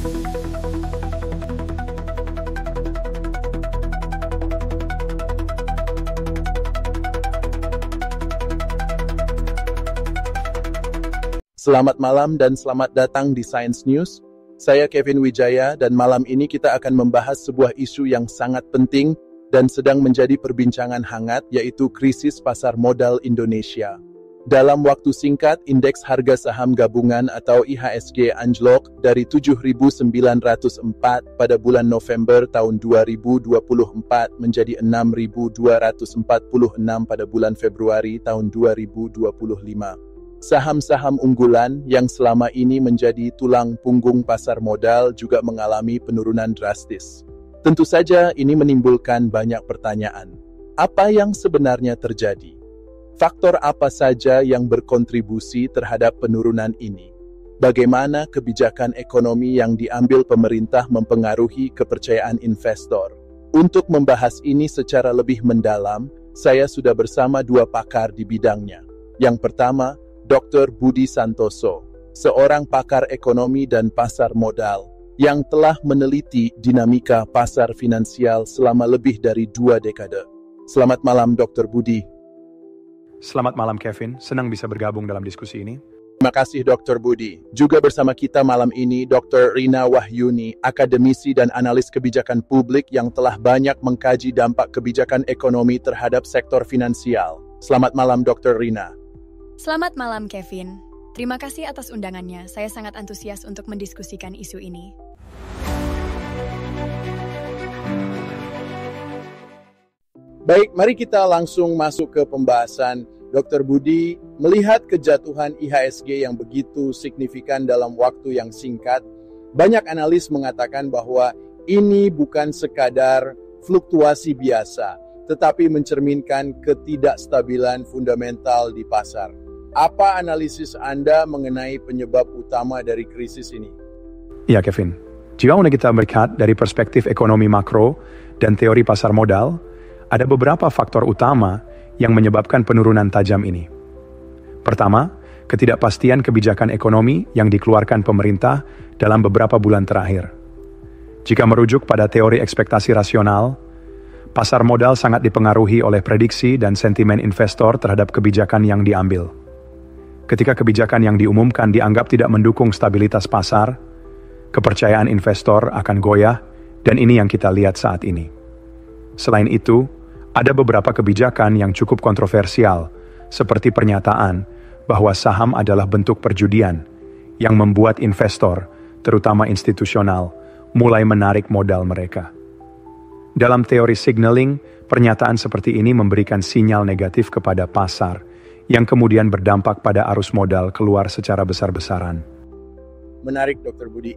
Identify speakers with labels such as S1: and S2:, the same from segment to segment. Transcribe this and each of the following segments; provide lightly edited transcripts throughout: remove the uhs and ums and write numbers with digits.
S1: Selamat malam dan selamat datang di Science News. Saya Kevin Wijaya dan malam ini kita akan membahas sebuah isu yang sangat penting dan sedang menjadi perbincangan hangat, yaitu krisis pasar modal Indonesia. Dalam waktu singkat, indeks harga saham gabungan atau IHSG anjlok dari 7.904 pada bulan November tahun 2024 menjadi 6.246 pada bulan Februari tahun 2025. Saham-saham unggulan yang selama ini menjadi tulang punggung pasar modal juga mengalami penurunan drastis. Tentu saja ini menimbulkan banyak pertanyaan. Apa yang sebenarnya terjadi? Faktor apa saja yang berkontribusi terhadap penurunan ini? Bagaimana kebijakan ekonomi yang diambil pemerintah mempengaruhi kepercayaan investor? Untuk membahas ini secara lebih mendalam, saya sudah bersama dua pakar di bidangnya. Yang pertama, Dr. Budi Santoso, seorang pakar ekonomi dan pasar modal yang telah meneliti dinamika pasar finansial selama lebih dari 2 dekade. Selamat malam, Dr. Budi.
S2: Selamat malam, Kevin. Senang bisa bergabung dalam diskusi ini.
S1: Terima kasih, Dr. Budi. Juga bersama kita malam ini, Dr. Rina Wahyuni, akademisi dan analis kebijakan publik yang telah banyak mengkaji dampak kebijakan ekonomi terhadap sektor finansial. Selamat malam, Dr. Rina.
S3: Selamat malam, Kevin. Terima kasih atas undangannya. Saya sangat antusias untuk mendiskusikan isu ini.
S1: Baik, mari kita langsung masuk ke pembahasan. Dr. Budi, melihat kejatuhan IHSG yang begitu signifikan dalam waktu yang singkat, banyak analis mengatakan bahwa ini bukan sekadar fluktuasi biasa, tetapi mencerminkan ketidakstabilan fundamental di pasar. Apa analisis Anda mengenai penyebab utama dari krisis ini?
S2: Ya, Kevin. Jika kita melihat dari perspektif ekonomi makro dan teori pasar modal, ada beberapa faktor utama yang menyebabkan penurunan tajam ini. Pertama, ketidakpastian kebijakan ekonomi yang dikeluarkan pemerintah dalam beberapa bulan terakhir. Jika merujuk pada teori ekspektasi rasional, pasar modal sangat dipengaruhi oleh prediksi dan sentimen investor terhadap kebijakan yang diambil. Ketika kebijakan yang diumumkan dianggap tidak mendukung stabilitas pasar, kepercayaan investor akan goyah, dan ini yang kita lihat saat ini. Selain itu, ada beberapa kebijakan yang cukup kontroversial, seperti pernyataan bahwa saham adalah bentuk perjudian, yang membuat investor, terutama institusional, mulai menarik modal mereka. Dalam teori signaling, pernyataan seperti ini memberikan sinyal negatif kepada pasar, yang kemudian berdampak pada arus modal keluar secara besar-besaran.
S1: Menarik, Dr. Budi.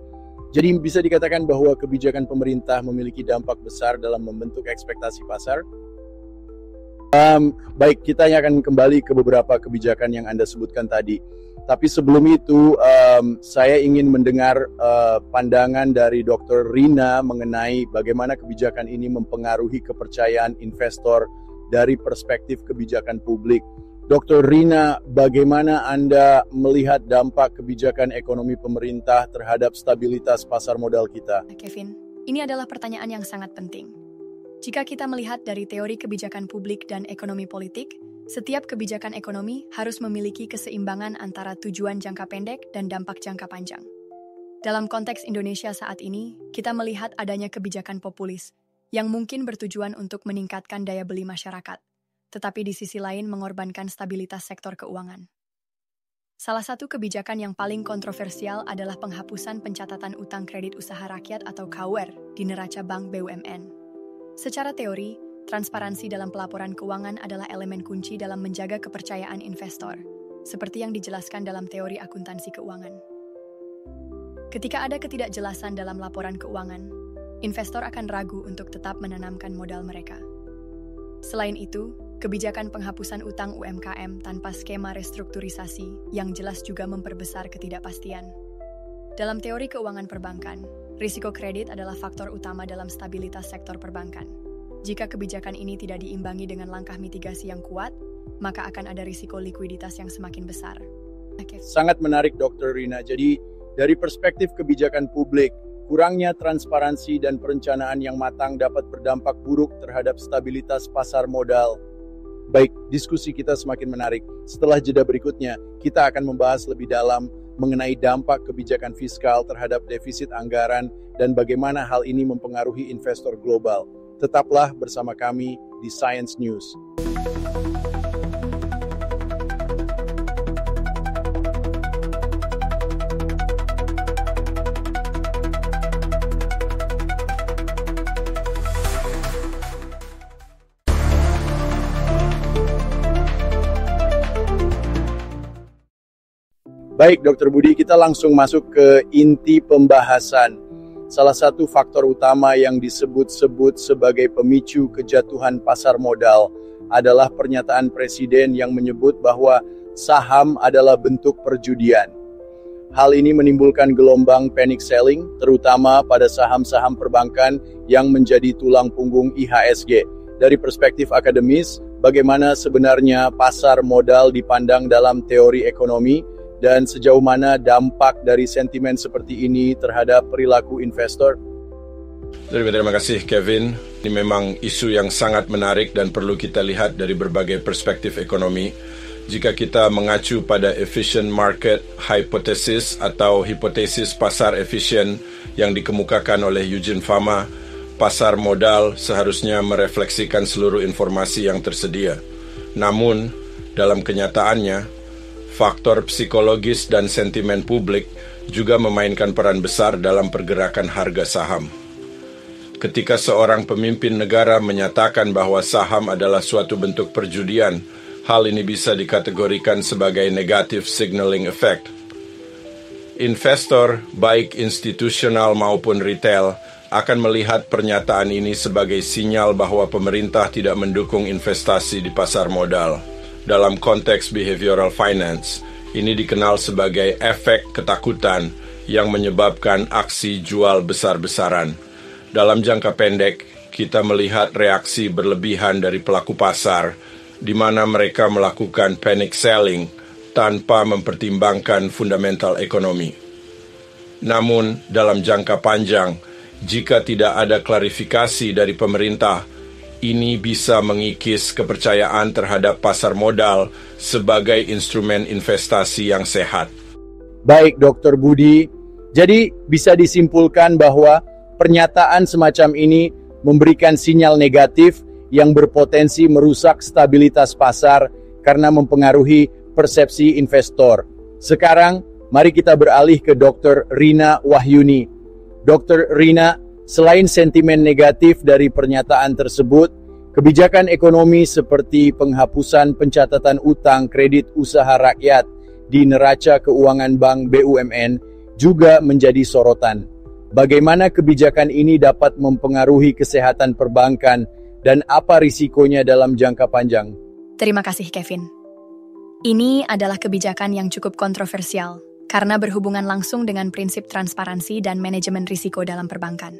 S1: Jadi bisa dikatakan bahwa kebijakan pemerintah memiliki dampak besar dalam membentuk ekspektasi pasar? Baik, kita akan kembali ke beberapa kebijakan yang Anda sebutkan tadi. Tapi sebelum itu, saya ingin mendengar pandangan dari Dr. Rina mengenai bagaimana kebijakan ini mempengaruhi kepercayaan investor dari perspektif kebijakan publik. Dr. Rina, bagaimana Anda melihat dampak kebijakan ekonomi pemerintah terhadap stabilitas pasar modal kita?
S3: Kevin, ini adalah pertanyaan yang sangat penting. Jika kita melihat dari teori kebijakan publik dan ekonomi politik, setiap kebijakan ekonomi harus memiliki keseimbangan antara tujuan jangka pendek dan dampak jangka panjang. Dalam konteks Indonesia saat ini, kita melihat adanya kebijakan populis yang mungkin bertujuan untuk meningkatkan daya beli masyarakat, tetapi di sisi lain mengorbankan stabilitas sektor keuangan. Salah satu kebijakan yang paling kontroversial adalah penghapusan pencatatan utang kredit usaha rakyat atau KUR di neraca bank BUMN. Secara teori, transparansi dalam pelaporan keuangan adalah elemen kunci dalam menjaga kepercayaan investor, seperti yang dijelaskan dalam teori akuntansi keuangan. Ketika ada ketidakjelasan dalam laporan keuangan, investor akan ragu untuk tetap menanamkan modal mereka. Selain itu, kebijakan penghapusan utang UMKM tanpa skema restrukturisasi yang jelas juga memperbesar ketidakpastian. Dalam teori keuangan perbankan, risiko kredit adalah faktor utama dalam stabilitas sektor perbankan. Jika kebijakan ini tidak diimbangi dengan langkah mitigasi yang kuat, maka akan ada risiko likuiditas yang semakin besar.
S1: Sangat menarik, Dr. Rina. Jadi, dari perspektif kebijakan publik, Kurangnya transparansi dan perencanaan yang matang dapat berdampak buruk terhadap stabilitas pasar modal. Baik, diskusi kita semakin menarik. Setelah jeda berikutnya, kita akan membahas lebih dalam mengenai dampak kebijakan fiskal terhadap defisit anggaran dan bagaimana hal ini mempengaruhi investor global. Tetaplah bersama kami di Science News. Baik, Dr. Budi, kita langsung masuk ke inti pembahasan. Salah satu faktor utama yang disebut-sebut sebagai pemicu kejatuhan pasar modal adalah pernyataan Presiden yang menyebut bahwa saham adalah bentuk perjudian. Hal ini menimbulkan gelombang panic selling, terutama pada saham-saham perbankan yang menjadi tulang punggung IHSG. Dari perspektif akademis, bagaimana sebenarnya pasar modal dipandang dalam teori ekonomi, dan sejauh mana dampak dari sentimen seperti ini terhadap perilaku investor?
S4: Terima kasih, Kevin. Ini memang isu yang sangat menarik dan perlu kita lihat dari berbagai perspektif ekonomi. Jika kita mengacu pada efficient market hypothesis atau hipotesis pasar efisien yang dikemukakan oleh Eugene Fama, pasar modal seharusnya merefleksikan seluruh informasi yang tersedia. Namun, dalam kenyataannya, faktor psikologis dan sentimen publik juga memainkan peran besar dalam pergerakan harga saham. Ketika seorang pemimpin negara menyatakan bahwa saham adalah suatu bentuk perjudian, hal ini bisa dikategorikan sebagai negative signaling effect. Investor, baik institusional maupun retail, akan melihat pernyataan ini sebagai sinyal bahwa pemerintah tidak mendukung investasi di pasar modal. Dalam konteks behavioral finance, ini dikenal sebagai efek ketakutan yang menyebabkan aksi jual besar-besaran. Dalam jangka pendek, kita melihat reaksi berlebihan dari pelaku pasar, di mana mereka melakukan panic selling tanpa mempertimbangkan fundamental ekonomi. Namun, dalam jangka panjang, jika tidak ada klarifikasi dari pemerintah, ini bisa mengikis kepercayaan terhadap pasar modal sebagai instrumen investasi yang sehat.
S1: Baik, Dr. Budi. Jadi, bisa disimpulkan bahwa pernyataan semacam ini memberikan sinyal negatif yang berpotensi merusak stabilitas pasar karena mempengaruhi persepsi investor. Sekarang, mari kita beralih ke Dr. Rina Wahyuni. Dr. Rina, selain sentimen negatif dari pernyataan tersebut, kebijakan ekonomi seperti penghapusan pencatatan utang kredit usaha rakyat di neraca keuangan Bank BUMN juga menjadi sorotan. Bagaimana kebijakan ini dapat mempengaruhi kesehatan perbankan dan apa risikonya dalam jangka panjang?
S3: Terima kasih, Kevin. Ini adalah kebijakan yang cukup kontroversial karena berhubungan langsung dengan prinsip transparansi dan manajemen risiko dalam perbankan.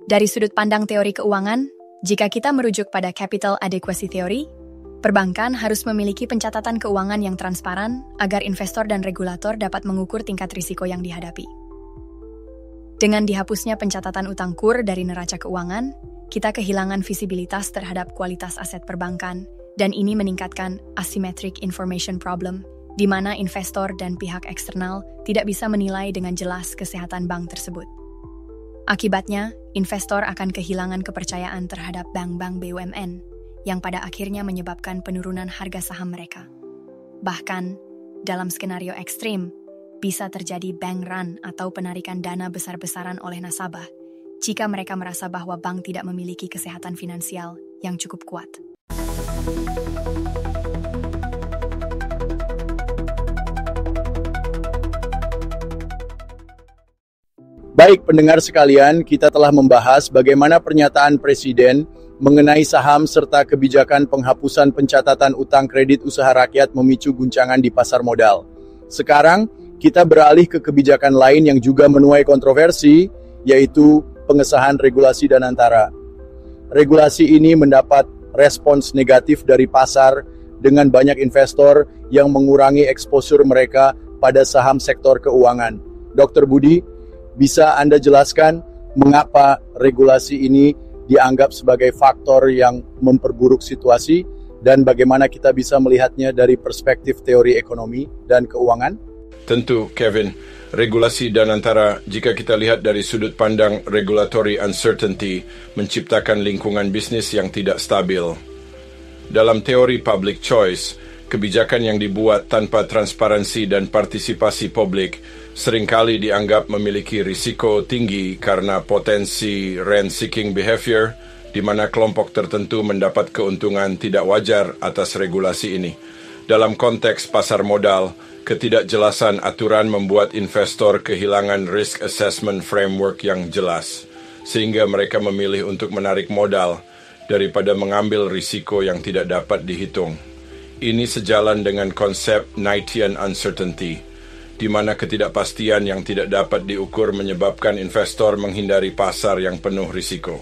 S3: Dari sudut pandang teori keuangan, jika kita merujuk pada capital adequacy theory, perbankan harus memiliki pencatatan keuangan yang transparan agar investor dan regulator dapat mengukur tingkat risiko yang dihadapi. Dengan dihapusnya pencatatan utang kur dari neraca keuangan, kita kehilangan visibilitas terhadap kualitas aset perbankan, dan ini meningkatkan asymmetric information problem, di mana investor dan pihak eksternal tidak bisa menilai dengan jelas kesehatan bank tersebut. Akibatnya, investor akan kehilangan kepercayaan terhadap bank-bank BUMN, yang pada akhirnya menyebabkan penurunan harga saham mereka. Bahkan, dalam skenario ekstrim, bisa terjadi bank run atau penarikan dana besar-besaran oleh nasabah, jika mereka merasa bahwa bank tidak memiliki kesehatan finansial yang cukup kuat.
S1: Baik pendengar sekalian, kita telah membahas bagaimana pernyataan Presiden mengenai saham serta kebijakan penghapusan pencatatan utang kredit usaha rakyat memicu guncangan di pasar modal. Sekarang, kita beralih ke kebijakan lain yang juga menuai kontroversi, yaitu pengesahan regulasi Danantara. Regulasi ini mendapat respons negatif dari pasar dengan banyak investor yang mengurangi eksposur mereka pada saham sektor keuangan. Dr. Budi, Bisa Anda jelaskan mengapa regulasi ini dianggap sebagai faktor yang memperburuk situasi dan bagaimana kita bisa melihatnya dari perspektif teori ekonomi dan keuangan?
S4: Tentu, Kevin. Regulasi dan antara, jika kita lihat dari sudut pandang regulatory uncertainty, menciptakan lingkungan bisnis yang tidak stabil. Dalam teori public choice, kebijakan yang dibuat tanpa transparansi dan partisipasi publik seringkali dianggap memiliki risiko tinggi karena potensi rent-seeking behavior, di mana kelompok tertentu mendapat keuntungan tidak wajar atas regulasi ini. Dalam konteks pasar modal, ketidakjelasan aturan membuat investor kehilangan risk assessment framework yang jelas, sehingga mereka memilih untuk menarik modal daripada mengambil risiko yang tidak dapat dihitung. Ini sejalan dengan konsep Knightian uncertainty, di mana ketidakpastian yang tidak dapat diukur menyebabkan investor menghindari pasar yang penuh risiko.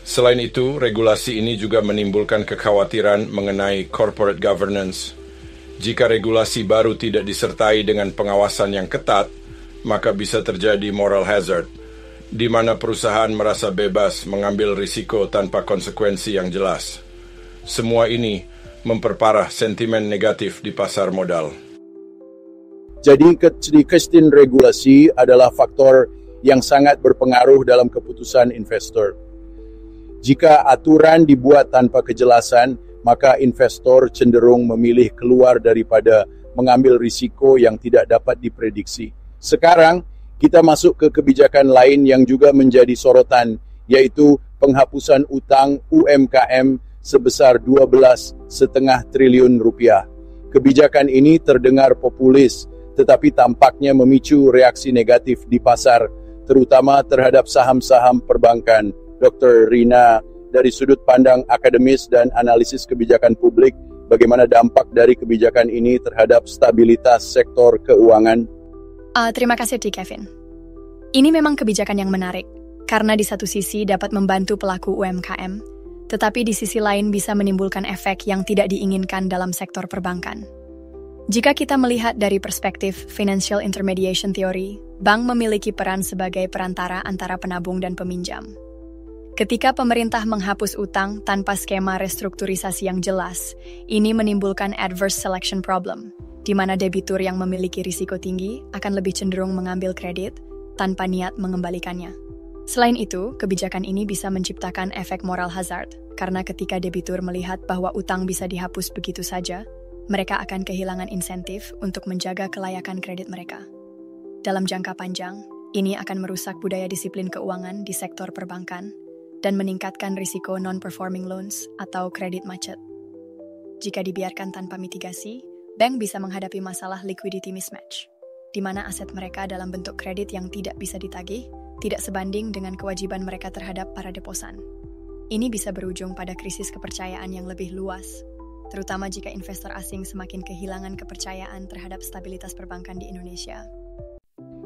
S4: Selain itu, regulasi ini juga menimbulkan kekhawatiran mengenai corporate governance. Jika regulasi baru tidak disertai dengan pengawasan yang ketat, maka bisa terjadi moral hazard, di mana perusahaan merasa bebas mengambil risiko tanpa konsekuensi yang jelas. Semua ini memperparah sentimen negatif di pasar modal.
S1: Jadi ketidakpastian regulasi adalah faktor yang sangat berpengaruh dalam keputusan investor. Jika aturan dibuat tanpa kejelasan, maka investor cenderung memilih keluar daripada mengambil risiko yang tidak dapat diprediksi. Sekarang, kita masuk ke kebijakan lain yang juga menjadi sorotan, yaitu penghapusan utang UMKM sebesar 12,5 triliun rupiah. Kebijakan ini terdengar populis, tetapi tampaknya memicu reaksi negatif di pasar, terutama terhadap saham-saham perbankan. Dr. Rina, dari sudut pandang akademis dan analisis kebijakan publik, bagaimana dampak dari kebijakan ini terhadap stabilitas sektor keuangan?
S3: Terima kasih, Kevin. Ini memang kebijakan yang menarik, karena di satu sisi dapat membantu pelaku UMKM, tetapi di sisi lain bisa menimbulkan efek yang tidak diinginkan dalam sektor perbankan. Jika kita melihat dari perspektif financial intermediation theory, bank memiliki peran sebagai perantara antara penabung dan peminjam. Ketika pemerintah menghapus utang tanpa skema restrukturisasi yang jelas, ini menimbulkan adverse selection problem, di mana debitur yang memiliki risiko tinggi akan lebih cenderung mengambil kredit tanpa niat mengembalikannya. Selain itu, kebijakan ini bisa menciptakan efek moral hazard, karena ketika debitur melihat bahwa utang bisa dihapus begitu saja, mereka akan kehilangan insentif untuk menjaga kelayakan kredit mereka. Dalam jangka panjang, ini akan merusak budaya disiplin keuangan di sektor perbankan, dan meningkatkan risiko non-performing loans atau kredit macet. Jika dibiarkan tanpa mitigasi, bank bisa menghadapi masalah liquidity mismatch, di mana aset mereka dalam bentuk kredit yang tidak bisa ditagih, tidak sebanding dengan kewajiban mereka terhadap para deposan. Ini bisa berujung pada krisis kepercayaan yang lebih luas, terutama jika investor asing semakin kehilangan kepercayaan terhadap stabilitas perbankan di Indonesia.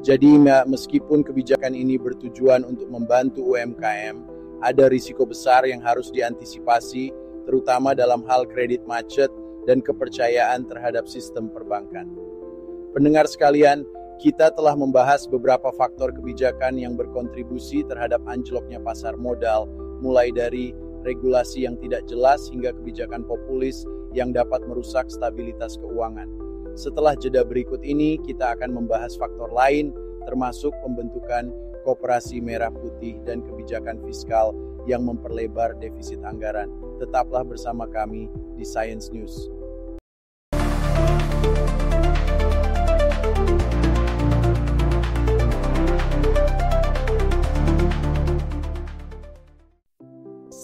S1: Jadi, meskipun kebijakan ini bertujuan untuk membantu UMKM, ada risiko besar yang harus diantisipasi, terutama dalam hal kredit macet dan kepercayaan terhadap sistem perbankan. Pendengar sekalian, kita telah membahas beberapa faktor kebijakan yang berkontribusi terhadap anjloknya pasar modal, mulai dari regulasi yang tidak jelas hingga kebijakan populis yang dapat merusak stabilitas keuangan. Setelah jeda berikut ini, kita akan membahas faktor lain, termasuk pembentukan Koperasi Merah Putih dan kebijakan fiskal yang memperlebar defisit anggaran. Tetaplah bersama kami di Science News.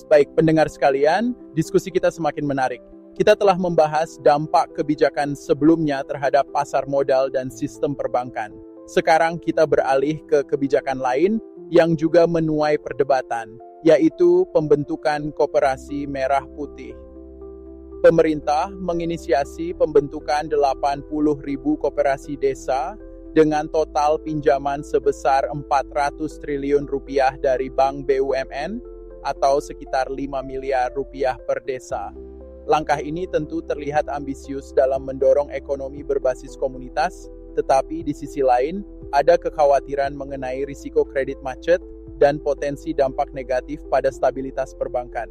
S1: Baik, pendengar sekalian, diskusi kita semakin menarik. Kita telah membahas dampak kebijakan sebelumnya terhadap pasar modal dan sistem perbankan. Sekarang kita beralih ke kebijakan lain yang juga menuai perdebatan, yaitu pembentukan Koperasi Merah Putih. Pemerintah menginisiasi pembentukan 80.000 koperasi desa dengan total pinjaman sebesar 400 triliun rupiah dari Bank BUMN atau sekitar 5 miliar rupiah per desa. Langkah ini tentu terlihat ambisius dalam mendorong ekonomi berbasis komunitas, Tetapi di sisi lain, ada kekhawatiran mengenai risiko kredit macet dan potensi dampak negatif pada stabilitas perbankan.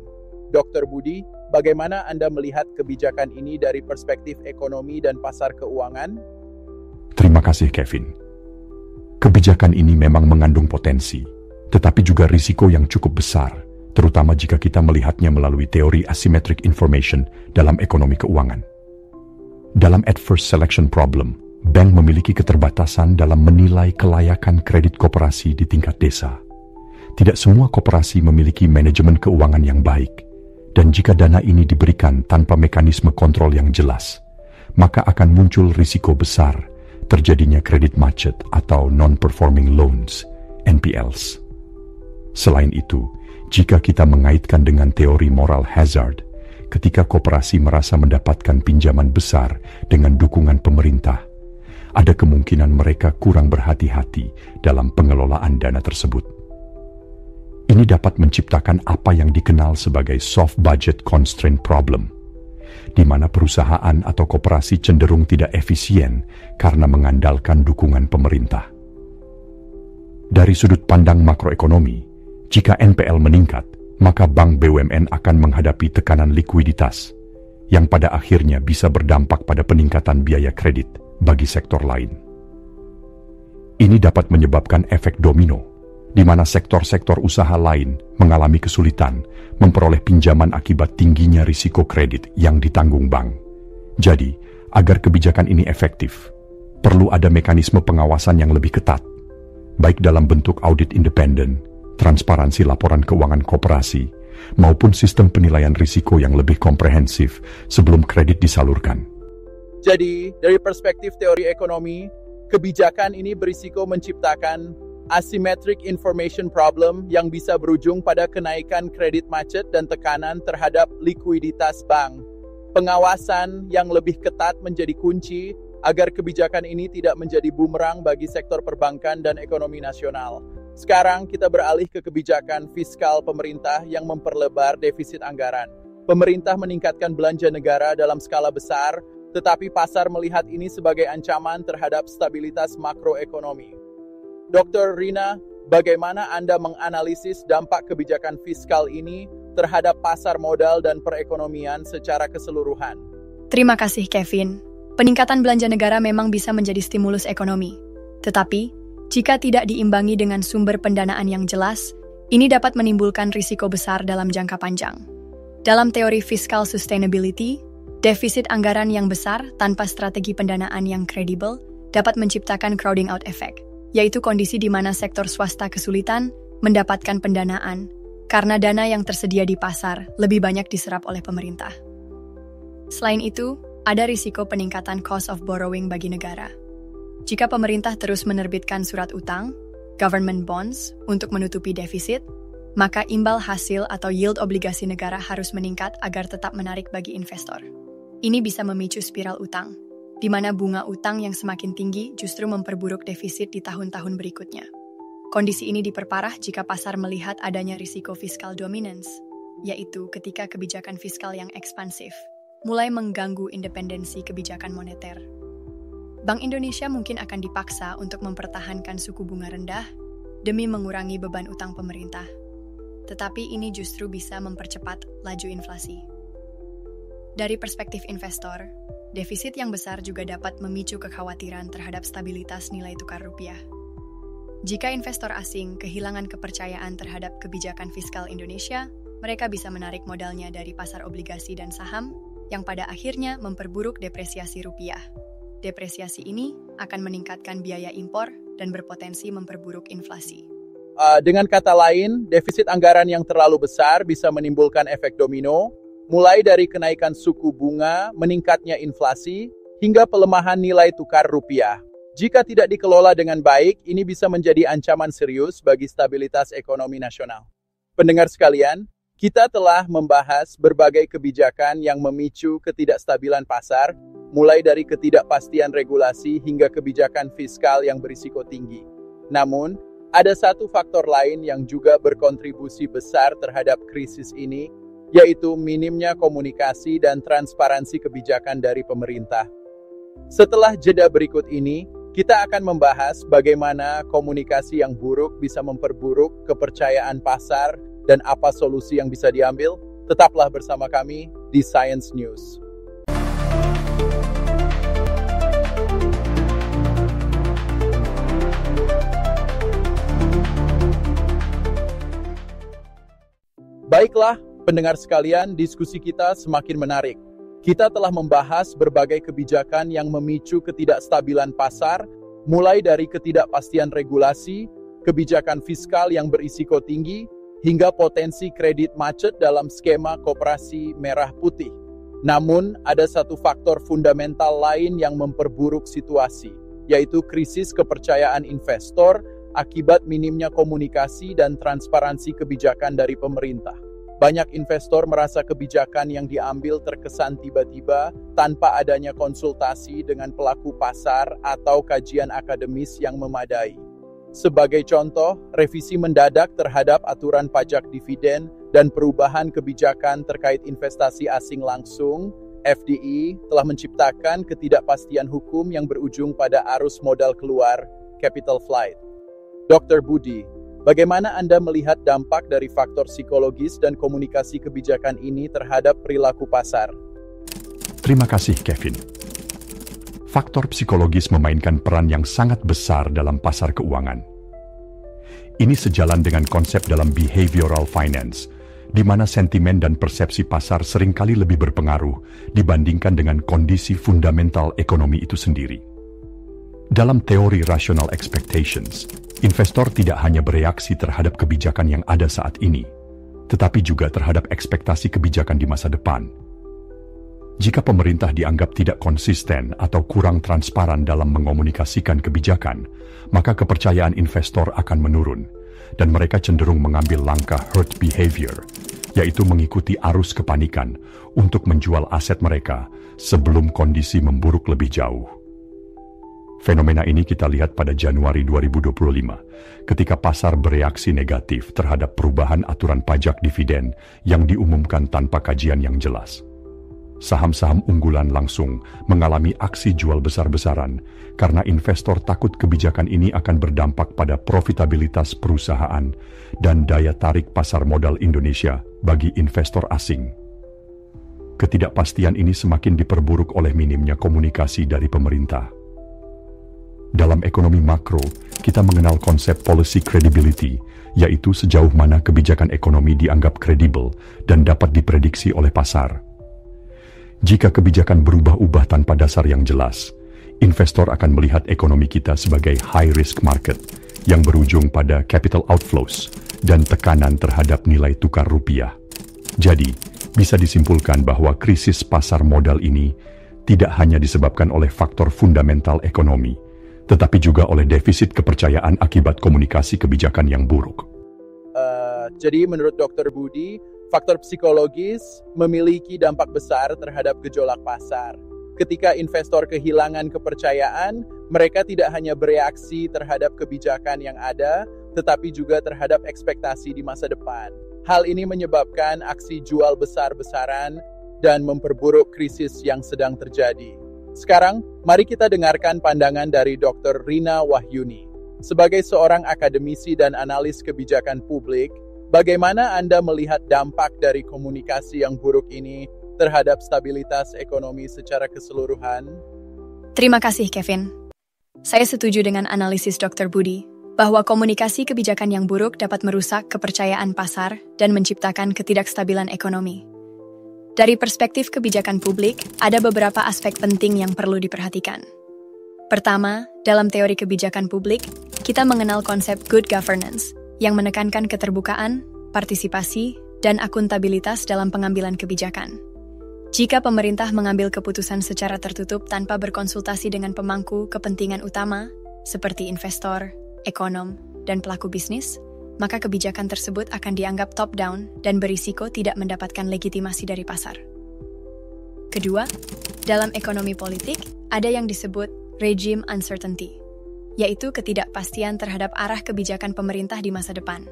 S1: Dr. Budi, bagaimana Anda melihat kebijakan ini dari perspektif ekonomi dan pasar keuangan?
S5: Terima kasih, Kevin. Kebijakan ini memang mengandung potensi, tetapi juga risiko yang cukup besar, terutama jika kita melihatnya melalui teori asymmetric information dalam ekonomi keuangan. Dalam adverse selection problem, bank memiliki keterbatasan dalam menilai kelayakan kredit koperasi di tingkat desa. Tidak semua koperasi memiliki manajemen keuangan yang baik, dan jika dana ini diberikan tanpa mekanisme kontrol yang jelas, maka akan muncul risiko besar terjadinya kredit macet atau non-performing loans, NPLs. Selain itu, jika kita mengaitkan dengan teori moral hazard, ketika koperasi merasa mendapatkan pinjaman besar dengan dukungan pemerintah, ada kemungkinan mereka kurang berhati-hati dalam pengelolaan dana tersebut. Ini dapat menciptakan apa yang dikenal sebagai soft budget constraint problem, di mana perusahaan atau koperasi cenderung tidak efisien karena mengandalkan dukungan pemerintah. Dari sudut pandang makroekonomi, jika NPL meningkat, maka bank BUMN akan menghadapi tekanan likuiditas, yang pada akhirnya bisa berdampak pada peningkatan biaya kredit bagi sektor lain. Ini dapat menyebabkan efek domino, di mana sektor-sektor usaha lain mengalami kesulitan memperoleh pinjaman akibat tingginya risiko kredit yang ditanggung bank. Jadi, agar kebijakan ini efektif, perlu ada mekanisme pengawasan yang lebih ketat, baik dalam bentuk audit independen, transparansi laporan keuangan koperasi, maupun sistem penilaian risiko yang lebih komprehensif sebelum kredit disalurkan.
S1: Jadi, dari perspektif teori ekonomi, kebijakan ini berisiko menciptakan asymmetric information problem yang bisa berujung pada kenaikan kredit macet dan tekanan terhadap likuiditas bank. Pengawasan yang lebih ketat menjadi kunci agar kebijakan ini tidak menjadi bumerang bagi sektor perbankan dan ekonomi nasional. Sekarang kita beralih ke kebijakan fiskal pemerintah yang memperlebar defisit anggaran. Pemerintah meningkatkan belanja negara dalam skala besar, tetapi pasar melihat ini sebagai ancaman terhadap stabilitas makroekonomi. Dr. Rina, bagaimana Anda menganalisis dampak kebijakan fiskal ini terhadap pasar modal dan perekonomian secara keseluruhan?
S3: Terima kasih, Kevin. Peningkatan belanja negara memang bisa menjadi stimulus ekonomi. Tetapi, jika tidak diimbangi dengan sumber pendanaan yang jelas, ini dapat menimbulkan risiko besar dalam jangka panjang. Dalam teori fiscal sustainability, defisit anggaran yang besar tanpa strategi pendanaan yang kredibel dapat menciptakan crowding out effect, yaitu kondisi di mana sektor swasta kesulitan mendapatkan pendanaan karena dana yang tersedia di pasar lebih banyak diserap oleh pemerintah. Selain itu, ada risiko peningkatan cost of borrowing bagi negara. Jika pemerintah terus menerbitkan surat utang, government bonds, untuk menutupi defisit, maka imbal hasil atau yield obligasi negara harus meningkat agar tetap menarik bagi investor. Ini bisa memicu spiral utang, di mana bunga utang yang semakin tinggi justru memperburuk defisit di tahun-tahun berikutnya. Kondisi ini diperparah jika pasar melihat adanya risiko fiscal dominance, yaitu ketika kebijakan fiskal yang ekspansif mulai mengganggu independensi kebijakan moneter. Bank Indonesia mungkin akan dipaksa untuk mempertahankan suku bunga rendah demi mengurangi beban utang pemerintah. Tetapi ini justru bisa mempercepat laju inflasi. Dari perspektif investor, defisit yang besar juga dapat memicu kekhawatiran terhadap stabilitas nilai tukar rupiah. Jika investor asing kehilangan kepercayaan terhadap kebijakan fiskal Indonesia, mereka bisa menarik modalnya dari pasar obligasi dan saham, yang pada akhirnya memperburuk depresiasi rupiah. Depresiasi ini akan meningkatkan biaya impor dan berpotensi memperburuk inflasi.
S1: Dengan kata lain, defisit anggaran yang terlalu besar bisa menimbulkan efek domino, mulai dari kenaikan suku bunga, meningkatnya inflasi, hingga pelemahan nilai tukar rupiah. Jika tidak dikelola dengan baik, ini bisa menjadi ancaman serius bagi stabilitas ekonomi nasional. Pendengar sekalian, kita telah membahas berbagai kebijakan yang memicu ketidakstabilan pasar, mulai dari ketidakpastian regulasi hingga kebijakan fiskal yang berisiko tinggi. Namun, ada satu faktor lain yang juga berkontribusi besar terhadap krisis ini, yaitu minimnya komunikasi dan transparansi kebijakan dari pemerintah. Setelah jeda berikut ini, Kita akan membahas bagaimana komunikasi yang buruk bisa memperburuk kepercayaan pasar dan apa solusi yang bisa diambil. Tetaplah bersama kami di Science News. Baiklah, pendengar sekalian, diskusi kita semakin menarik. Kita telah membahas berbagai kebijakan yang memicu ketidakstabilan pasar, mulai dari ketidakpastian regulasi, kebijakan fiskal yang berisiko tinggi, hingga potensi kredit macet dalam skema koperasi merah putih. Namun, ada satu faktor fundamental lain yang memperburuk situasi, yaitu krisis kepercayaan investor akibat minimnya komunikasi dan transparansi kebijakan dari pemerintah. Banyak investor merasa kebijakan yang diambil terkesan tiba-tiba tanpa adanya konsultasi dengan pelaku pasar atau kajian akademis yang memadai. Sebagai contoh, revisi mendadak terhadap aturan pajak dividen dan perubahan kebijakan terkait investasi asing langsung, FDI, telah menciptakan ketidakpastian hukum yang berujung pada arus modal keluar, capital flight. Dr. Budi, bagaimana Anda melihat dampak dari faktor psikologis dan komunikasi kebijakan ini terhadap perilaku pasar?
S5: Terima kasih, Kevin. Faktor psikologis memainkan peran yang sangat besar dalam pasar keuangan. Ini sejalan dengan konsep dalam behavioral finance, di mana sentimen dan persepsi pasar seringkali lebih berpengaruh dibandingkan dengan kondisi fundamental ekonomi itu sendiri. Dalam teori rational expectations, investor tidak hanya bereaksi terhadap kebijakan yang ada saat ini, tetapi juga terhadap ekspektasi kebijakan di masa depan. Jika pemerintah dianggap tidak konsisten atau kurang transparan dalam mengomunikasikan kebijakan, maka kepercayaan investor akan menurun, dan mereka cenderung mengambil langkah herd behavior, yaitu mengikuti arus kepanikan untuk menjual aset mereka sebelum kondisi memburuk lebih jauh. Fenomena ini kita lihat pada Januari 2025, ketika pasar bereaksi negatif terhadap perubahan aturan pajak dividen yang diumumkan tanpa kajian yang jelas. Saham-saham unggulan langsung mengalami aksi jual besar-besaran karena investor takut kebijakan ini akan berdampak pada profitabilitas perusahaan dan daya tarik pasar modal Indonesia bagi investor asing. Ketidakpastian ini semakin diperburuk oleh minimnya komunikasi dari pemerintah. Dalam ekonomi makro, kita mengenal konsep policy credibility, yaitu sejauh mana kebijakan ekonomi dianggap kredibel dan dapat diprediksi oleh pasar. Jika kebijakan berubah-ubah tanpa dasar yang jelas, investor akan melihat ekonomi kita sebagai high-risk market yang berujung pada capital outflows dan tekanan terhadap nilai tukar rupiah. Jadi, bisa disimpulkan bahwa krisis pasar modal ini tidak hanya disebabkan oleh faktor fundamental ekonomi, tetapi juga oleh defisit kepercayaan akibat komunikasi kebijakan yang buruk.
S1: Jadi menurut Dr. Budi, faktor psikologis memiliki dampak besar terhadap gejolak pasar. Ketika investor kehilangan kepercayaan, mereka tidak hanya bereaksi terhadap kebijakan yang ada, tetapi juga terhadap ekspektasi di masa depan. Hal ini menyebabkan aksi jual besar-besaran dan memperburuk krisis yang sedang terjadi. Sekarang, mari kita dengarkan pandangan dari Dr. Rina Wahyuni. Sebagai seorang akademisi dan analis kebijakan publik, bagaimana Anda melihat dampak dari komunikasi yang buruk ini terhadap stabilitas ekonomi secara keseluruhan?
S3: Terima kasih, Kevin. Saya setuju dengan analisis Dr. Budi, bahwa komunikasi kebijakan yang buruk dapat merusak kepercayaan pasar dan menciptakan ketidakstabilan ekonomi. Dari perspektif kebijakan publik, ada beberapa aspek penting yang perlu diperhatikan. Pertama, dalam teori kebijakan publik, kita mengenal konsep good governance, yang menekankan keterbukaan, partisipasi, dan akuntabilitas dalam pengambilan kebijakan. Jika pemerintah mengambil keputusan secara tertutup tanpa berkonsultasi dengan pemangku kepentingan utama, seperti investor, ekonom, dan pelaku bisnis, maka kebijakan tersebut akan dianggap top-down dan berisiko tidak mendapatkan legitimasi dari pasar. Kedua, dalam ekonomi politik, ada yang disebut regime uncertainty, yaitu ketidakpastian terhadap arah kebijakan pemerintah di masa depan.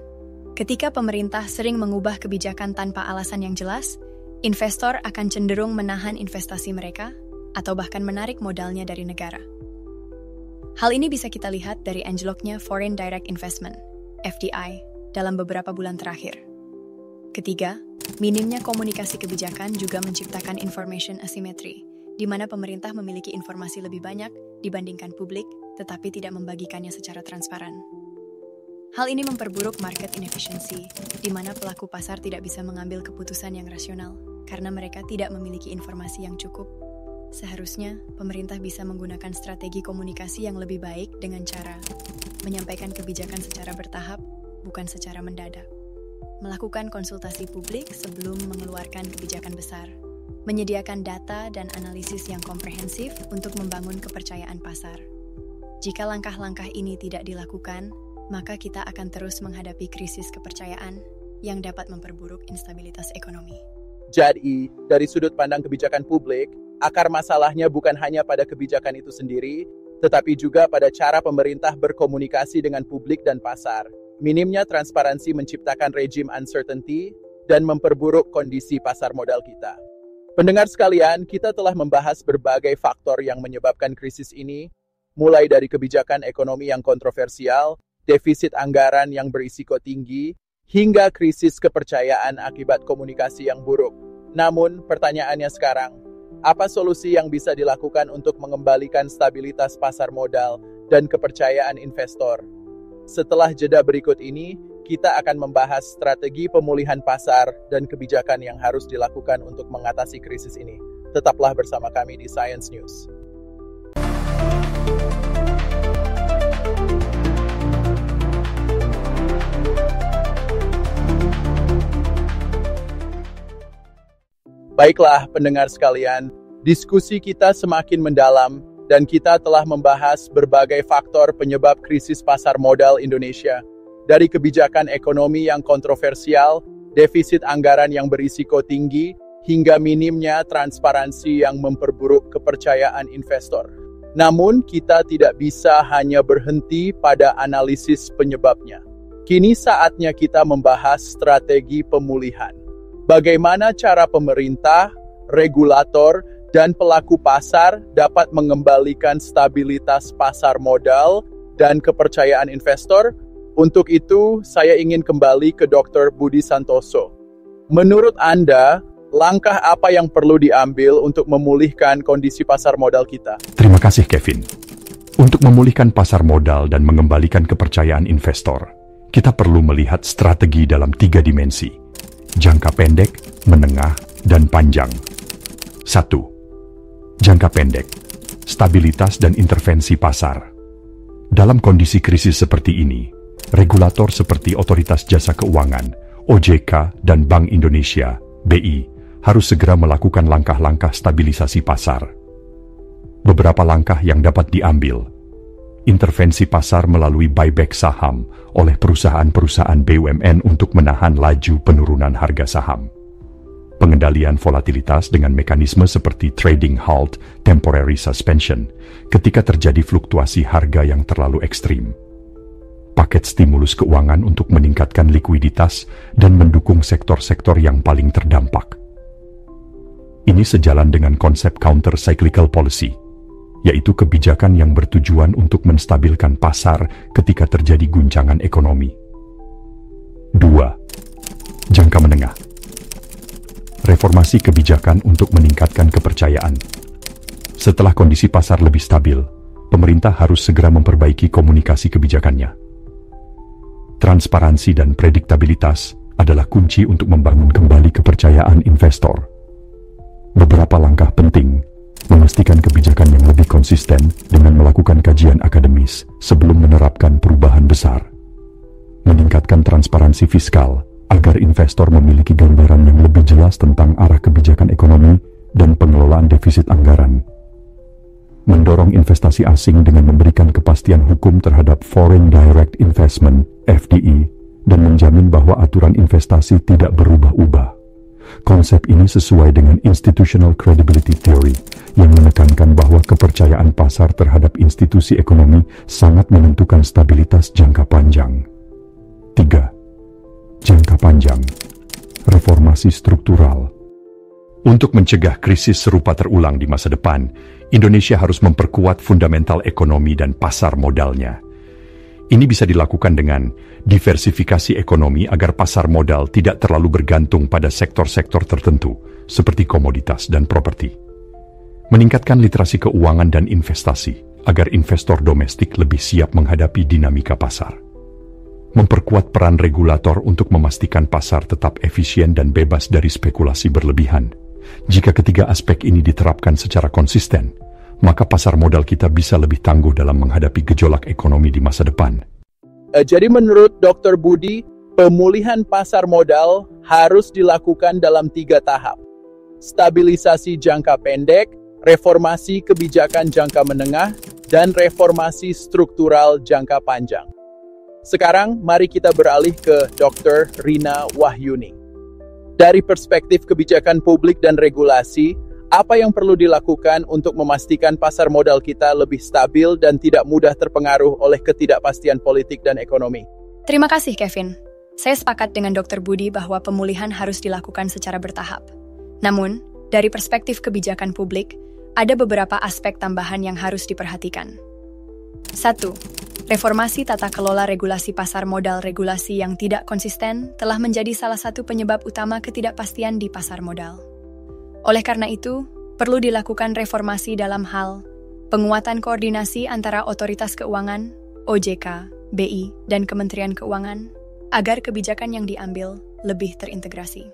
S3: Ketika pemerintah sering mengubah kebijakan tanpa alasan yang jelas, investor akan cenderung menahan investasi mereka atau bahkan menarik modalnya dari negara. Hal ini bisa kita lihat dari anjloknya Foreign Direct Investment, FDI, dalam beberapa bulan terakhir. Ketiga, minimnya komunikasi kebijakan juga menciptakan information asymmetry, di mana pemerintah memiliki informasi lebih banyak dibandingkan publik, tetapi tidak membagikannya secara transparan. Hal ini memperburuk market inefficiency, di mana pelaku pasar tidak bisa mengambil keputusan yang rasional, karena mereka tidak memiliki informasi yang cukup. Seharusnya, pemerintah bisa menggunakan strategi komunikasi yang lebih baik dengan cara menyampaikan kebijakan secara bertahap, bukan secara mendadak. Melakukan konsultasi publik sebelum mengeluarkan kebijakan besar, menyediakan data dan analisis yang komprehensif untuk membangun kepercayaan pasar. Jika langkah-langkah ini tidak dilakukan, maka kita akan terus menghadapi krisis kepercayaan yang dapat memperburuk instabilitas ekonomi.
S1: Jadi, dari sudut pandang kebijakan publik, akar masalahnya bukan hanya pada kebijakan itu sendiri, tetapi juga pada cara pemerintah berkomunikasi dengan publik dan pasar. Minimnya transparansi menciptakan rejim uncertainty dan memperburuk kondisi pasar modal kita. Pendengar sekalian, kita telah membahas berbagai faktor yang menyebabkan krisis ini, mulai dari kebijakan ekonomi yang kontroversial, defisit anggaran yang berisiko tinggi, hingga krisis kepercayaan akibat komunikasi yang buruk. Namun, pertanyaannya sekarang, apa solusi yang bisa dilakukan untuk mengembalikan stabilitas pasar modal dan kepercayaan investor? Setelah jeda berikut ini, kita akan membahas strategi pemulihan pasar dan kebijakan yang harus dilakukan untuk mengatasi krisis ini. Tetaplah bersama kami di Science News. Baiklah pendengar sekalian, diskusi kita semakin mendalam dan kita telah membahas berbagai faktor penyebab krisis pasar modal Indonesia. Dari kebijakan ekonomi yang kontroversial, defisit anggaran yang berisiko tinggi, hingga minimnya transparansi yang memperburuk kepercayaan investor. Namun, kita tidak bisa hanya berhenti pada analisis penyebabnya. Kini saatnya kita membahas strategi pemulihan. Bagaimana cara pemerintah, regulator, dan pelaku pasar dapat mengembalikan stabilitas pasar modal dan kepercayaan investor? Untuk itu, saya ingin kembali ke Dr. Budi Santoso. Menurut Anda, langkah apa yang perlu diambil untuk memulihkan kondisi pasar modal kita?
S5: Terima kasih, Kevin. Untuk memulihkan pasar modal dan mengembalikan kepercayaan investor, kita perlu melihat strategi dalam 3 dimensi: jangka pendek, menengah, dan panjang. 1. Jangka pendek, stabilitas dan intervensi pasar. Dalam kondisi krisis seperti ini, regulator seperti Otoritas Jasa Keuangan, OJK, dan Bank Indonesia, BI, harus segera melakukan langkah-langkah stabilisasi pasar. Beberapa langkah yang dapat diambil: intervensi pasar melalui buyback saham oleh perusahaan-perusahaan BUMN untuk menahan laju penurunan harga saham. Pengendalian volatilitas dengan mekanisme seperti trading halt, temporary suspension, ketika terjadi fluktuasi harga yang terlalu ekstrim. Paket stimulus keuangan untuk meningkatkan likuiditas dan mendukung sektor-sektor yang paling terdampak. Ini sejalan dengan konsep counter-cyclical policy, yaitu kebijakan yang bertujuan untuk menstabilkan pasar ketika terjadi guncangan ekonomi. 2. Jangka menengah. Reformasi kebijakan untuk meningkatkan kepercayaan. Setelah kondisi pasar lebih stabil, pemerintah harus segera memperbaiki komunikasi kebijakannya. Transparansi dan prediktabilitas adalah kunci untuk membangun kembali kepercayaan investor. Beberapa langkah penting: memastikan kebijakan yang lebih konsisten dengan melakukan kajian akademis sebelum menerapkan perubahan besar. Meningkatkan transparansi fiskal agar investor memiliki gambaran yang lebih jelas tentang arah kebijakan ekonomi dan pengelolaan defisit anggaran. Mendorong investasi asing dengan memberikan kepastian hukum terhadap Foreign Direct Investment, FDI, dan menjamin bahwa aturan investasi tidak berubah-ubah. Konsep ini sesuai dengan Institutional Credibility Theory yang menekankan bahwa kepercayaan pasar terhadap institusi ekonomi sangat menentukan stabilitas jangka panjang. 3. Jangka panjang, reformasi struktural. Untuk mencegah krisis serupa terulang di masa depan, Indonesia harus memperkuat fundamental ekonomi dan pasar modalnya. Ini bisa dilakukan dengan diversifikasi ekonomi agar pasar modal tidak terlalu bergantung pada sektor-sektor tertentu, seperti komoditas dan properti. Meningkatkan literasi keuangan dan investasi, agar investor domestik lebih siap menghadapi dinamika pasar. Memperkuat peran regulator untuk memastikan pasar tetap efisien dan bebas dari spekulasi berlebihan. Jika ketiga aspek ini diterapkan secara konsisten, maka pasar modal kita bisa lebih tangguh dalam menghadapi gejolak ekonomi di masa depan.
S1: Jadi menurut Dr. Budi, pemulihan pasar modal harus dilakukan dalam 3 tahap. Stabilisasi jangka pendek, reformasi kebijakan jangka menengah, dan reformasi struktural jangka panjang. Sekarang, mari kita beralih ke Dr. Rina Wahyuni. Dari perspektif kebijakan publik dan regulasi, apa yang perlu dilakukan untuk memastikan pasar modal kita lebih stabil dan tidak mudah terpengaruh oleh ketidakpastian politik dan ekonomi?
S3: Terima kasih, Kevin. Saya sepakat dengan Dr. Budi bahwa pemulihan harus dilakukan secara bertahap. Namun, dari perspektif kebijakan publik, ada beberapa aspek tambahan yang harus diperhatikan. 1. Reformasi tata kelola regulasi pasar modal. Regulasi yang tidak konsisten telah menjadi salah satu penyebab utama ketidakpastian di pasar modal. Oleh karena itu, perlu dilakukan reformasi dalam hal penguatan koordinasi antara otoritas keuangan, OJK, BI, dan Kementerian Keuangan, agar kebijakan yang diambil lebih terintegrasi.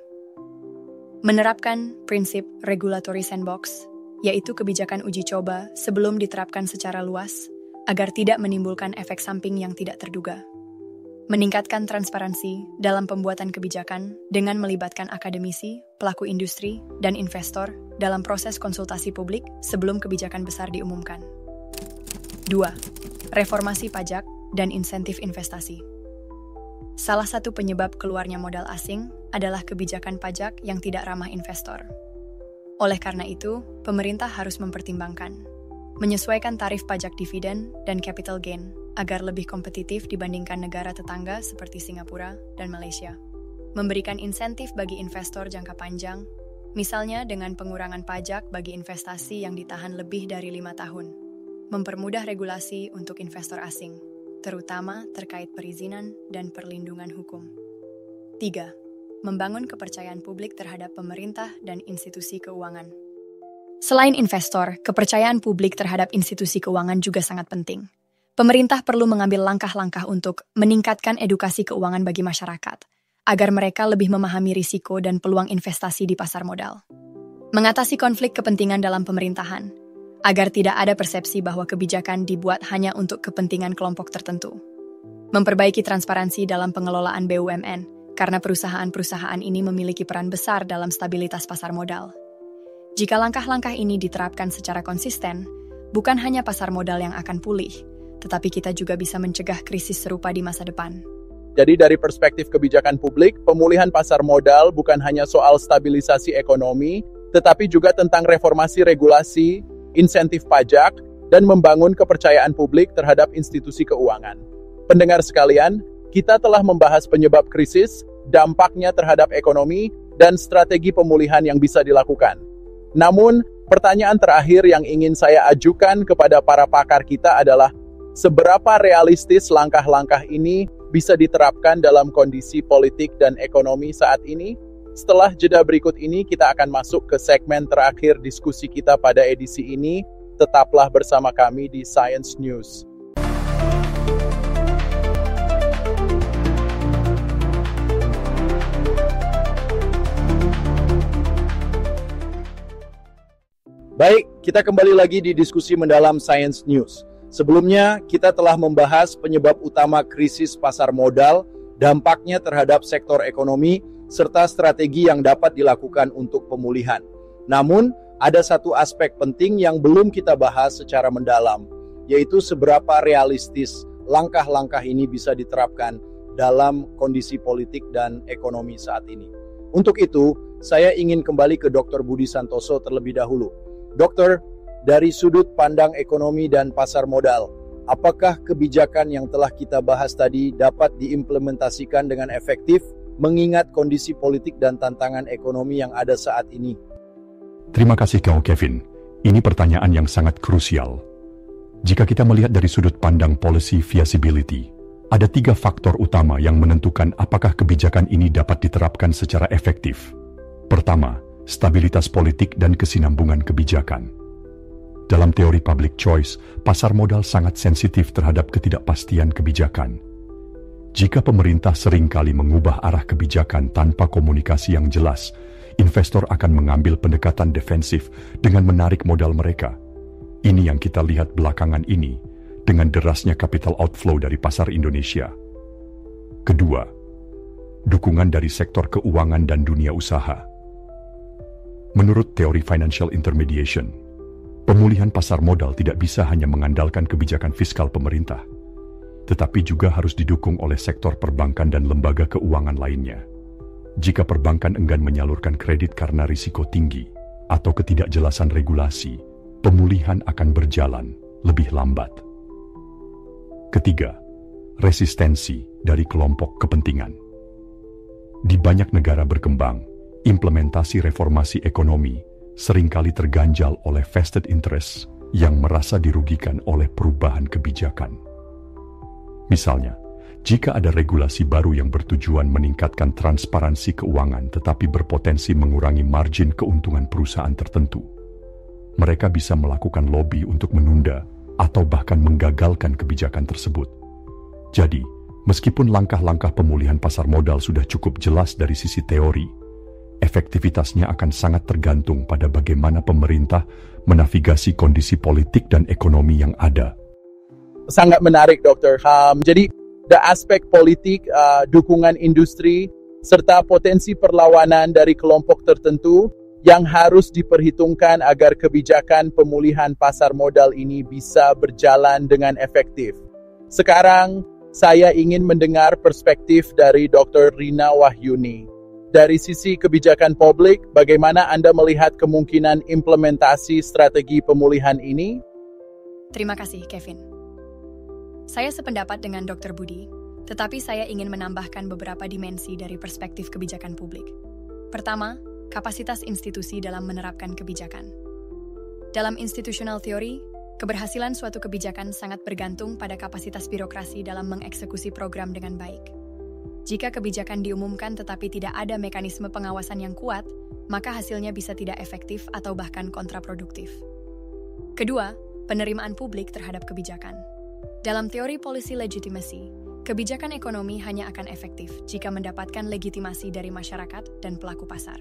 S3: Menerapkan prinsip regulatory sandbox, yaitu kebijakan uji coba sebelum diterapkan secara luas, agar tidak menimbulkan efek samping yang tidak terduga. Meningkatkan transparansi dalam pembuatan kebijakan dengan melibatkan akademisi, pelaku industri, dan investor dalam proses konsultasi publik sebelum kebijakan besar diumumkan. 2. Reformasi pajak dan insentif investasi. Salah satu penyebab keluarnya modal asing adalah kebijakan pajak yang tidak ramah investor. Oleh karena itu, pemerintah harus mempertimbangkan menyesuaikan tarif pajak dividen dan capital gain agar lebih kompetitif dibandingkan negara tetangga seperti Singapura dan Malaysia. Memberikan insentif bagi investor jangka panjang, misalnya dengan pengurangan pajak bagi investasi yang ditahan lebih dari 5 tahun. Mempermudah regulasi untuk investor asing, terutama terkait perizinan dan perlindungan hukum. 3. Membangun kepercayaan publik terhadap pemerintah dan institusi keuangan. Selain investor, kepercayaan publik terhadap institusi keuangan juga sangat penting. Pemerintah perlu mengambil langkah-langkah untuk meningkatkan edukasi keuangan bagi masyarakat, agar mereka lebih memahami risiko dan peluang investasi di pasar modal. Mengatasi konflik kepentingan dalam pemerintahan, agar tidak ada persepsi bahwa kebijakan dibuat hanya untuk kepentingan kelompok tertentu. Memperbaiki transparansi dalam pengelolaan BUMN, karena perusahaan-perusahaan ini memiliki peran besar dalam stabilitas pasar modal. Jika langkah-langkah ini diterapkan secara konsisten, bukan hanya pasar modal yang akan pulih, tetapi kita juga bisa mencegah krisis serupa di masa depan.
S1: Jadi dari perspektif kebijakan publik, pemulihan pasar modal bukan hanya soal stabilisasi ekonomi, tetapi juga tentang reformasi regulasi, insentif pajak, dan membangun kepercayaan publik terhadap institusi keuangan. Pendengar sekalian, kita telah membahas penyebab krisis, dampaknya terhadap ekonomi, dan strategi pemulihan yang bisa dilakukan. Namun, pertanyaan terakhir yang ingin saya ajukan kepada para pakar kita adalah, seberapa realistis langkah-langkah ini bisa diterapkan dalam kondisi politik dan ekonomi saat ini? Setelah jeda berikut ini, kita akan masuk ke segmen terakhir diskusi kita pada edisi ini. Tetaplah bersama kami di Science News. Baik, kita kembali lagi di diskusi mendalam Science News. Sebelumnya, kita telah membahas penyebab utama krisis pasar modal, dampaknya terhadap sektor ekonomi, serta strategi yang dapat dilakukan untuk pemulihan. Namun, ada satu aspek penting yang belum kita bahas secara mendalam, yaitu seberapa realistis langkah-langkah ini bisa diterapkan dalam kondisi politik dan ekonomi saat ini. Untuk itu, saya ingin kembali ke Dr. Budi Santoso terlebih dahulu. Dokter, dari sudut pandang ekonomi dan pasar modal, apakah kebijakan yang telah kita bahas tadi dapat diimplementasikan dengan efektif mengingat kondisi politik dan tantangan ekonomi yang ada saat ini?
S5: Terima kasih kau, Kevin. Ini pertanyaan yang sangat krusial. Jika kita melihat dari sudut pandang policy feasibility, ada 3 faktor utama yang menentukan apakah kebijakan ini dapat diterapkan secara efektif. Pertama, stabilitas politik dan kesinambungan kebijakan. Dalam teori public choice, pasar modal sangat sensitif terhadap ketidakpastian kebijakan. Jika pemerintah seringkali mengubah arah kebijakan tanpa komunikasi yang jelas, investor akan mengambil pendekatan defensif dengan menarik modal mereka. Ini yang kita lihat belakangan ini dengan derasnya capital outflow dari pasar Indonesia. Kedua, dukungan dari sektor keuangan dan dunia usaha. Menurut teori financial intermediation, pemulihan pasar modal tidak bisa hanya mengandalkan kebijakan fiskal pemerintah, tetapi juga harus didukung oleh sektor perbankan dan lembaga keuangan lainnya. Jika perbankan enggan menyalurkan kredit karena risiko tinggi atau ketidakjelasan regulasi, pemulihan akan berjalan lebih lambat. Ketiga, resistensi dari kelompok kepentingan. Di banyak negara berkembang, implementasi reformasi ekonomi seringkali terganjal oleh vested interest yang merasa dirugikan oleh perubahan kebijakan. Misalnya, jika ada regulasi baru yang bertujuan meningkatkan transparansi keuangan tetapi berpotensi mengurangi margin keuntungan perusahaan tertentu, mereka bisa melakukan lobby untuk menunda atau bahkan menggagalkan kebijakan tersebut. Jadi, meskipun langkah-langkah pemulihan pasar modal sudah cukup jelas dari sisi teori, efektivitasnya akan sangat tergantung pada bagaimana pemerintah menavigasi kondisi politik dan ekonomi yang ada.
S1: Sangat menarik, Dokter. Jadi, aspek politik, dukungan industri, serta potensi perlawanan dari kelompok tertentu yang harus diperhitungkan agar kebijakan pemulihan pasar modal ini bisa berjalan dengan efektif. Sekarang, saya ingin mendengar perspektif dari Dr. Rina Wahyuni. Dari sisi kebijakan publik, bagaimana Anda melihat kemungkinan implementasi strategi pemulihan ini?
S3: Terima kasih, Kevin. Saya sependapat dengan Dr. Budi, tetapi saya ingin menambahkan beberapa dimensi dari perspektif kebijakan publik. Pertama, kapasitas institusi dalam menerapkan kebijakan. Dalam institutional theory, keberhasilan suatu kebijakan sangat bergantung pada kapasitas birokrasi dalam mengeksekusi program dengan baik. Jika kebijakan diumumkan tetapi tidak ada mekanisme pengawasan yang kuat, maka hasilnya bisa tidak efektif atau bahkan kontraproduktif. Kedua, penerimaan publik terhadap kebijakan. Dalam teori policy legitimacy, kebijakan ekonomi hanya akan efektif jika mendapatkan legitimasi dari masyarakat dan pelaku pasar.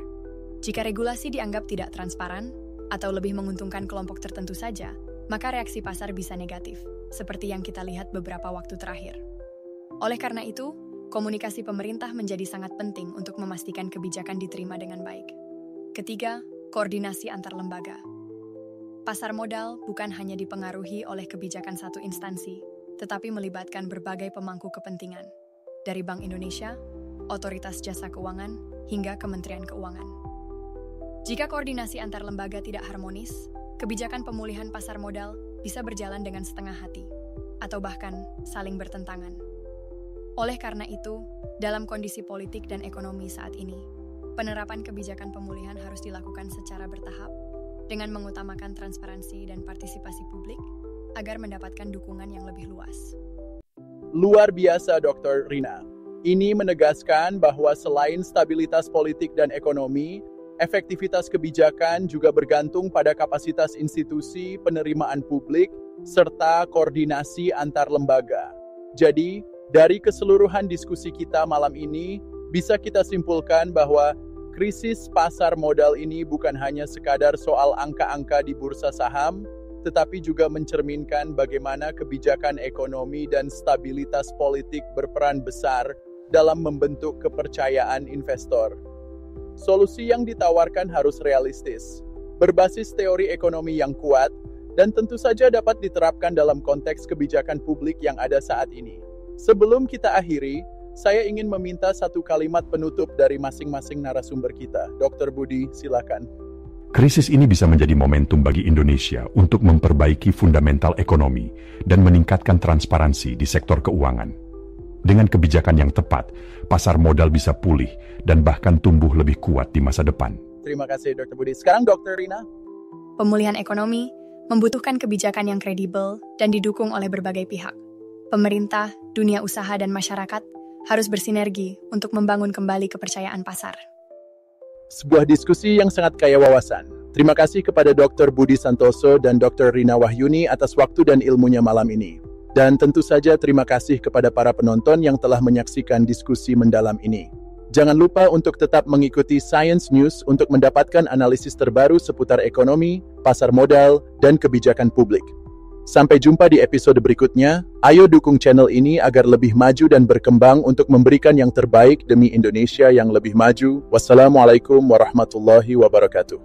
S3: Jika regulasi dianggap tidak transparan atau lebih menguntungkan kelompok tertentu saja, maka reaksi pasar bisa negatif, seperti yang kita lihat beberapa waktu terakhir. Oleh karena itu, komunikasi pemerintah menjadi sangat penting untuk memastikan kebijakan diterima dengan baik. Ketiga, koordinasi antar lembaga. Pasar modal bukan hanya dipengaruhi oleh kebijakan satu instansi, tetapi melibatkan berbagai pemangku kepentingan, dari Bank Indonesia, Otoritas Jasa Keuangan, hingga Kementerian Keuangan. Jika koordinasi antar lembaga tidak harmonis, kebijakan pemulihan pasar modal bisa berjalan dengan setengah hati, atau bahkan saling bertentangan. Oleh karena itu, dalam kondisi politik dan ekonomi saat ini, penerapan kebijakan pemulihan harus dilakukan secara bertahap, dengan mengutamakan transparansi dan partisipasi publik, agar mendapatkan dukungan yang lebih luas.
S1: Luar biasa, Dr. Rina. Ini menegaskan bahwa selain stabilitas politik dan ekonomi, efektivitas kebijakan juga bergantung pada kapasitas institusi, penerimaan publik, serta koordinasi antar lembaga. Jadi, dari keseluruhan diskusi kita malam ini, bisa kita simpulkan bahwa krisis pasar modal ini bukan hanya sekadar soal angka-angka di bursa saham, tetapi juga mencerminkan bagaimana kebijakan ekonomi dan stabilitas politik berperan besar dalam membentuk kepercayaan investor. Solusi yang ditawarkan harus realistis, berbasis teori ekonomi yang kuat, dan tentu saja dapat diterapkan dalam konteks kebijakan publik yang ada saat ini. Sebelum kita akhiri, saya ingin meminta satu kalimat penutup dari masing-masing narasumber kita. Dr. Budi, silakan.
S5: Krisis ini bisa menjadi momentum bagi Indonesia untuk memperbaiki fundamental ekonomi dan meningkatkan transparansi di sektor keuangan. Dengan kebijakan yang tepat, pasar modal bisa pulih dan bahkan tumbuh lebih kuat di masa depan.
S1: Terima kasih, Dr. Budi. Sekarang Dr. Rina.
S3: pemulihan ekonomi membutuhkan kebijakan yang kredibel dan didukung oleh berbagai pihak. Pemerintah, dunia usaha, dan masyarakat harus bersinergi untuk membangun kembali kepercayaan pasar.
S1: Sebuah diskusi yang sangat kaya wawasan. Terima kasih kepada Dr. Budi Santoso dan Dr. Rina Wahyuni atas waktu dan ilmunya malam ini. Dan tentu saja terima kasih kepada para penonton yang telah menyaksikan diskusi mendalam ini. Jangan lupa untuk tetap mengikuti Science News untuk mendapatkan analisis terbaru seputar ekonomi, pasar modal, dan kebijakan publik. Sampai jumpa di episode berikutnya. Ayo dukung channel ini agar lebih maju dan berkembang untuk memberikan yang terbaik demi Indonesia yang lebih maju. Wassalamualaikum warahmatullahi wabarakatuh.